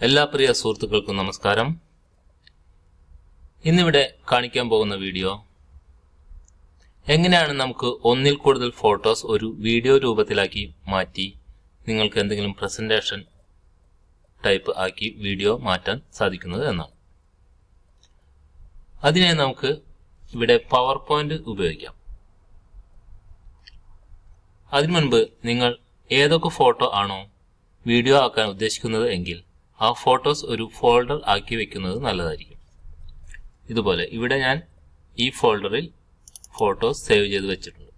എല്ലാ പ്രിയ സുഹൃത്തുക്കൾക്കും നമസ്കാരം. ഇന്നിവിടെ കാണിക്കാൻ പോകുന്ന വീഡിയോ എങ്ങനെയാണ് നമുക്ക് ഒന്നിൽ കൂടുതൽ ഫോട്ടോസ് ഒരു വീഡിയോ രൂപത്തിലാക്കി മാറ്റി നിങ്ങൾക്ക് എന്തെങ്കിലും പ്രസന്റേഷൻ ടൈപ്പ് ആക്കി വീഡിയോ മാറ്റാൻ സാധിക്കുന്നത് എന്നാണ്. അതിനെ നമുക്ക് ഇവിടെ പവർ പോയിന്റ് ഉപയോഗിക്കാം. അതിനു മുൻപ് നിങ്ങൾ ഏതൊക്കെ ഫോട്ടോ ആണോ വീഡിയോ ആക്കാൻ ഉദ്ദേശിക്കുന്നത് എങ്കിൽ ആ ഫോട്ടോസ് ഒരു ഫോൾഡർ ആക്കി വെക്കുന്നത് നല്ലതായിരിക്കും. ഇതുപോലെ ഇവിടെ ഞാൻ ഈ ഫോൾഡറിൽ ഫോട്ടോസ് സേവ് ചെയ്ത് വെച്ചിട്ടുണ്ട്.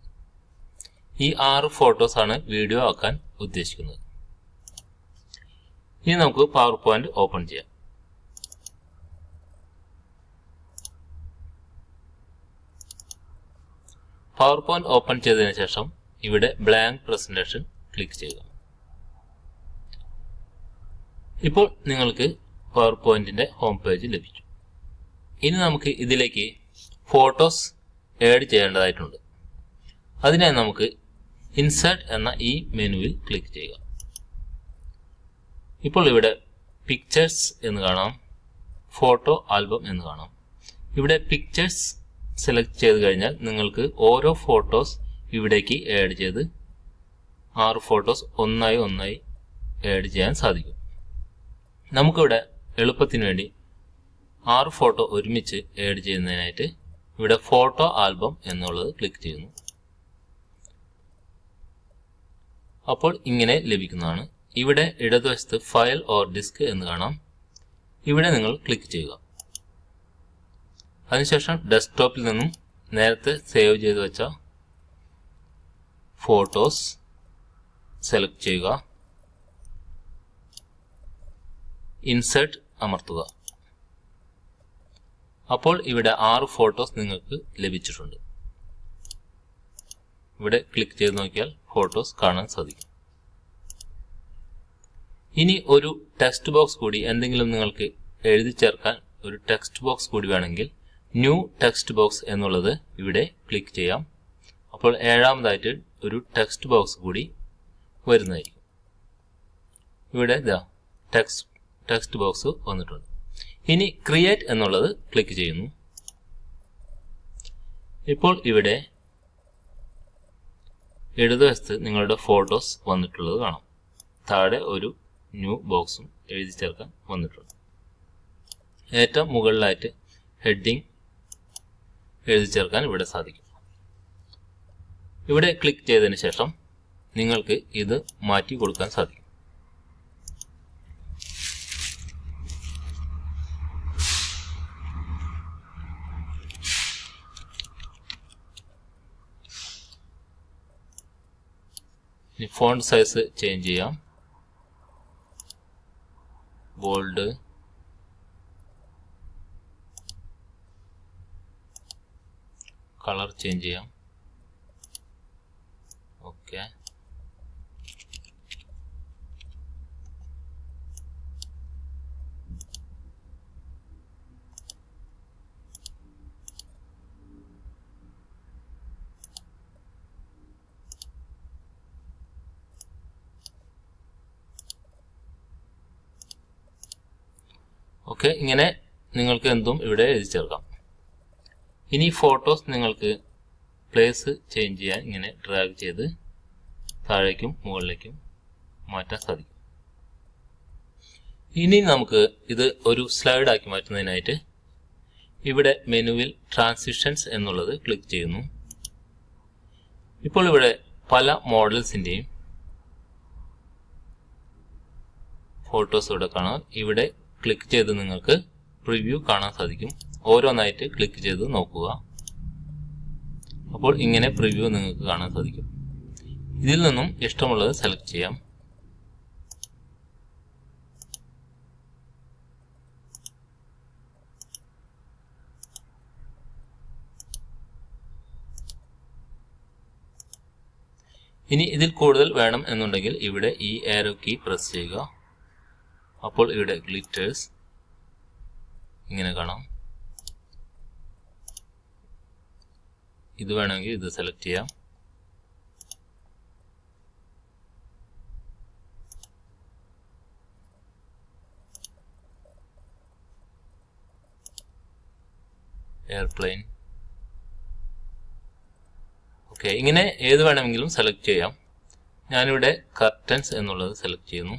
ഈ 6 ഫോട്ടോസ് ആണ് വീഡിയോ ആക്കാൻ ഉദ്ദേശിക്കുന്നത്. ഇനി നമുക്ക് പവർ പോയിന്റ് ഓപ്പൺ ചെയ്യാം. പവർ പോയിന്റ് ഓപ്പൺ ചെയ്തതിനു ശേഷം ഇവിടെ ബ്ലാങ്ക് പ്രസന്റേഷൻ ക്ലിക്ക് ചെയ്യുക. ഇപ്പോൾ നിങ്ങൾക്ക് പവർ പോയിന്റിന്റെ ഹോം പേജ് ലഭിച്ചു. ഇനി നമുക്ക് ഇതിലേക്ക് ഫോട്ടോസ് ആഡ് ചെയ്യേണ്ടതായിട്ടുണ്ട്. അതിനായി നമുക്ക് ഇൻസേർട്ട് എന്ന ഈ മെനുവിൽ ക്ലിക്ക് ചെയ്യുക. ഇപ്പോൾ ഇവിടെ പിക്ചേഴ്സ് എന്ന് കാണാം, ഫോട്ടോ ആൽബം എന്ന് കാണാം. ഇവിടെ പിക്ചേഴ്സ് സെലക്ട് ചെയ്ത് കഴിഞ്ഞാൽ നിങ്ങൾക്ക് ഓരോ ഫോട്ടോസ് ഇവിടേക്ക് ആഡ് ചെയ്ത് 6 ഫോട്ടോസ് ഒന്നായി ആഡ് ചെയ്യാൻ സാധിക്കും. നമുക്കിവിടെ എളുപ്പത്തിന് വേണ്ടി 6 ഫോട്ടോ ഒരുമിച്ച് ആഡ് ചെയ്യുന്നതിനായിട്ട് ഇവിടെ ഫോട്ടോ ആൽബം എന്നുള്ളത് ക്ലിക്ക് ചെയ്യുന്നു. അപ്പോൾ ഇങ്ങനെ ലഭിക്കുന്നതാണ്. ഇവിടെ ഇടതുവശത്ത് ഫയൽ ഓർ ഡിസ്ക് എന്ന് കാണാം. ഇവിടെ നിങ്ങൾ ക്ലിക്ക് ചെയ്യുക. അതിനുശേഷം ഡെസ്ക്ടോപ്പിൽ നിന്നും നേരത്തെ സേവ് ചെയ്ത് വെച്ച ഫോട്ടോസ് സെലക്ട് ചെയ്യുക. ഇൻസേർട്ട് അമർത്തുക. അപ്പോൾ ഇവിടെ 6 ഫോട്ടോസ് നിങ്ങൾക്ക് ലഭിച്ചിട്ടുണ്ട്. ഇവിടെ ക്ലിക്ക് ചെയ്ത് നോക്കിയാൽ ഫോട്ടോസ് കാണാൻ സാധിക്കും. ഇനി ഒരു ടെക്സ്റ്റ് ബോക്സ് കൂടി എന്തെങ്കിലും നിങ്ങൾക്ക് എഴുതി ചേർക്കാൻ ഒരു ടെക്സ്റ്റ് ബോക്സ് കൂടി വേണമെങ്കിൽ ന്യൂ ടെക്സ്റ്റ് ബോക്സ് എന്നുള്ളത് ഇവിടെ ക്ലിക്ക് ചെയ്യാം. അപ്പോൾ 7ാമതായിട്ട് ഒരു ടെക്സ്റ്റ് ബോക്സ് കൂടി വരുന്നതായിരിക്കും. ഇവിടെ ടെക്സ്റ്റ് ബോക്സ് വന്നിട്ടുണ്ട്. ഇനി ക്രിയേറ്റ് എന്നുള്ളത് ക്ലിക്ക് ചെയ്യുന്നു. ഇപ്പോൾ ഇവിടെ ഇടതുവശത്ത് നിങ്ങളുടെ ഫോട്ടോസ് വന്നിട്ടുള്ളത് കാണാം. താഴെ ഒരു ന്യൂ ബോക്സും എഴുതി ചേർക്കാൻ വന്നിട്ടുണ്ട്. ഏറ്റവും മുകളിലായിട്ട് ഹെഡിങ് എഴുതി ചേർക്കാൻ ഇവിടെ സാധിക്കും. ഇവിടെ ക്ലിക്ക് ചെയ്തതിന് ശേഷം നിങ്ങൾക്ക് ഇത് മാറ്റി കൊടുക്കാൻ സാധിക്കും. ഇനി ഫോണ്ട് സൈസ് ചേഞ്ച് ചെയ്യാം. ബോൾഡ്, കളർ ചേഞ്ച് ചെയ്യാം. ഓക്കെ, ഇങ്ങനെ നിങ്ങൾക്ക് എന്തും ഇവിടെ എഴുതി ചേർക്കാം. ഇനി ഫോട്ടോസ് നിങ്ങൾക്ക് പ്ലേസ് ചേഞ്ച് ചെയ്യാൻ ഇങ്ങനെ ഡ്രാഗ് ചെയ്ത് താഴേക്കും മുകളിലേക്കും മാറ്റാൻ സാധിക്കും. ഇനി നമുക്ക് ഇത് ഒരു സ്ലൈഡ് ആക്കി മാറ്റുന്നതിനായിട്ട് ഇവിടെ മെനുവിൽ ട്രാൻസിഷൻസ് എന്നുള്ളത് ക്ലിക്ക് ചെയ്യുന്നു. ഇപ്പോൾ ഇവിടെ പല മോഡൽസിന്റെയും ഫോട്ടോസ് ഇവിടെ കാണാം. ഇവിടെ ക്ലിക്ക് ചെയ്ത് നിങ്ങൾക്ക് പ്രിവ്യൂ കാണാൻ സാധിക്കും. ഓരോന്നായിട്ട് ക്ലിക്ക് ചെയ്ത് നോക്കുക. അപ്പോൾ ഇങ്ങനെ പ്രിവ്യൂ നിങ്ങൾക്ക് കാണാൻ സാധിക്കും. ഇതിൽ നിന്നും ഇഷ്ടമുള്ളത് സെലക്ട് ചെയ്യാം. ഇനി ഇതിൽ കൂടുതൽ വേണം എന്നുണ്ടെങ്കിൽ ഇവിടെ ഈ ആരോ കീ പ്രസ് ചെയ്യുക. അപ്പോൾ ഇവിടെ ഗ്ലിറ്റേഴ്സ് ഇങ്ങനെ കാണാം. ഇത് വേണമെങ്കിൽ ഇത് സെലക്ട് ചെയ്യാം. എയർപ്ലെയിൻ. ഓക്കെ, ഇങ്ങനെ ഏത് വേണമെങ്കിലും സെലക്ട് ചെയ്യാം. ഞാനിവിടെ കർട്ടൻസ് എന്നുള്ളത് സെലക്ട് ചെയ്യുന്നു.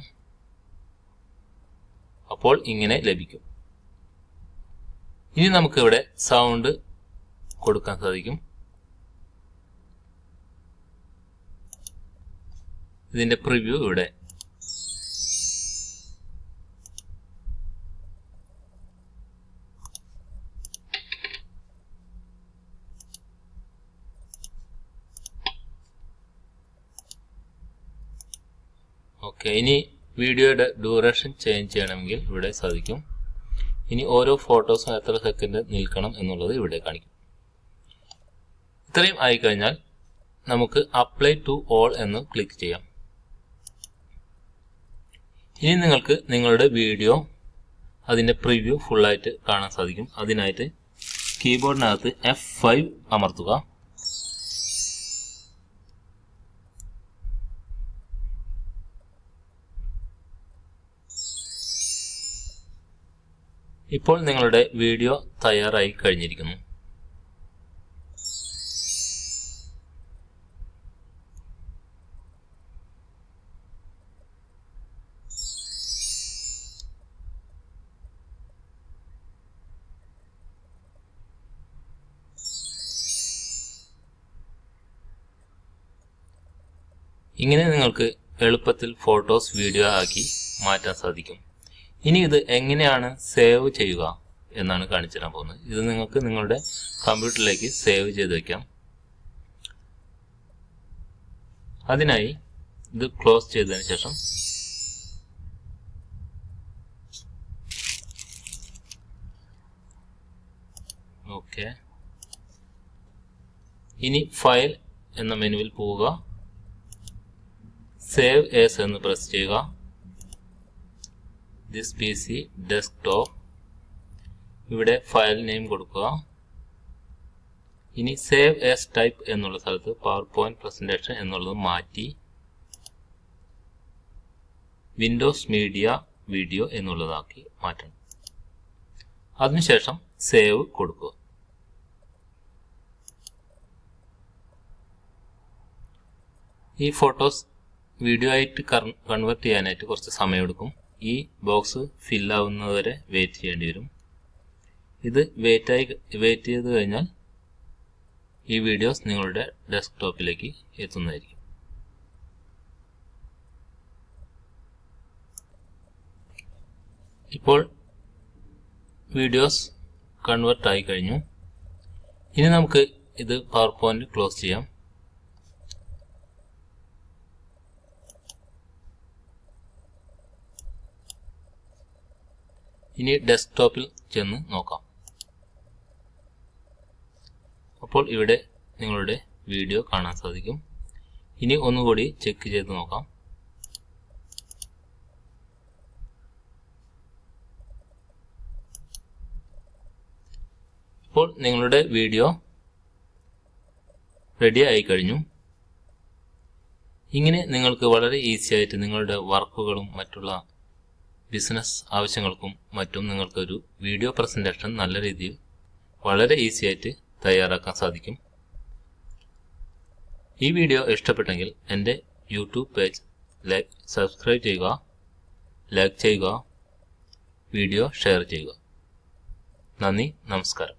അപ്പോൾ ഇങ്ങനെ ലഭിക്കും. ഇനി നമുക്കിവിടെ സൗണ്ട് കൊടുക്കാൻ സാധിക്കും. ഇതിന്റെ പ്രിവ്യൂ ഇവിടെ. ഓക്കെ, ഇനി വീഡിയോയുടെ ഡ്യൂറേഷൻ ചേഞ്ച് ചെയ്യണമെങ്കിൽ ഇവിടെ സാധിക്കും. ഇനി ഓരോ ഫോട്ടോസും എത്ര സെക്കൻഡ് നിൽക്കണം എന്നുള്ളത് ഇവിടെ കാണിക്കും. ഇത്രയും ആയിക്കഴിഞ്ഞാൽ നമുക്ക് അപ്ലൈ ടു ഓൾ എന്ന് ക്ലിക്ക് ചെയ്യാം. ഇനി നിങ്ങൾക്ക് നിങ്ങളുടെ വീഡിയോ അതിന്റെ പ്രിവ്യൂ ഫുള്ളായിട്ട് കാണാൻ സാധിക്കും. അതിനായിട്ട് കീബോർഡിനകത്ത് F5 അമർത്തുക. ഇപ്പോൾ നിങ്ങളുടെ വീഡിയോ തയ്യാറായി കഴിഞ്ഞിരിക്കുന്നു. ഇങ്ങനെ നിങ്ങൾക്ക് എളുപ്പത്തിൽ ഫോട്ടോസ് വീഡിയോ ആക്കി മാറ്റാൻ സാധിക്കും. ഇനി ഇത് എങ്ങനെയാണ് സേവ് ചെയ്യുക എന്നാണ് കാണിച്ചു തരാൻ പോകുന്നത്. ഇത് നിങ്ങൾക്ക് നിങ്ങളുടെ കമ്പ്യൂട്ടറിലേക്ക് സേവ് ചെയ്ത് വയ്ക്കാം. അതിനായി ഇത് ക്ലോസ് ചെയ്തതിന് ശേഷം ഓക്കെ, ഇനി ഫയൽ എന്ന മെനുവിൽ പോവുക. സേവ് ആസ് എന്ന് പ്രസ് ചെയ്യുക. This PC desktop. ഇവിടെ ഫയൽ നെയിം കൊടുക്കുക. ഇനി സേവ് ആസ് ടൈപ്പ് എന്നുള്ള സ്ഥലത്ത് പവർ പോയിന്റ് പ്രസന്റേഷൻ എന്നുള്ളത് മാറ്റി വിൻഡോസ് മീഡിയ വീഡിയോ എന്നുള്ളതാക്കി മാറ്റണം. അതിനുശേഷം സേവ് കൊടുക്കുക. ഈ ഫോട്ടോസ് വീഡിയോ ആയിട്ട് കൺവേർട്ട് ചെയ്യാനായിട്ട് കുറച്ച് സമയമെടുക്കും. ഈ ബോക്സ് ഫില്ലാവുന്നതുവരെ വെയിറ്റ് ചെയ്യേണ്ടി വരും. ഇത് വെയിറ്റ് ചെയ്ത് കഴിഞ്ഞാൽ ഈ വീഡിയോസ് നിങ്ങളുടെ ഡെസ്ക്ടോപ്പിലേക്ക് എത്തുന്നതായിരിക്കും. ഇപ്പോൾ വീഡിയോസ് കൺവേർട്ട് ആയി കഴിഞ്ഞു. ഇനി നമുക്ക് ഇത് പവർ പോയിന്റ് ക്ലോസ് ചെയ്യാം. ഇനി ഡെസ്ക്ടോപ്പിൽ ചെന്ന് നോക്കാം. അപ്പോൾ ഇവിടെ നിങ്ങളുടെ വീഡിയോ കാണാൻ സാധിക്കും. ഇനി ഒന്നുകൂടി ചെക്ക് ചെയ്ത് നോക്കാം. ഇപ്പോൾ നിങ്ങളുടെ വീഡിയോ റെഡി ആയി കഴിഞ്ഞു. ഇങ്ങനെ നിങ്ങൾക്ക് വളരെ ഈസി ആയിട്ട് നിങ്ങളുടെ വർക്കുകളും മറ്റുള്ള ബിസിനസ് ആവശ്യങ്ങൾക്കും മറ്റും നിങ്ങൾക്കൊരു വീഡിയോ പ്രസന്റേഷൻ നല്ല രീതിയിൽ വളരെ ഈസി ആയിട്ട് തയ്യാറാക്കാൻ സാധിക്കും. ഈ വീഡിയോ ഇഷ്ടപ്പെട്ടെങ്കിൽ എൻ്റെ യൂട്യൂബ് പേജ് സബ്സ്ക്രൈബ് ചെയ്യുക, ലൈക്ക് ചെയ്യുക, വീഡിയോ ഷെയർ ചെയ്യുക. നന്ദി, നമസ്കാരം.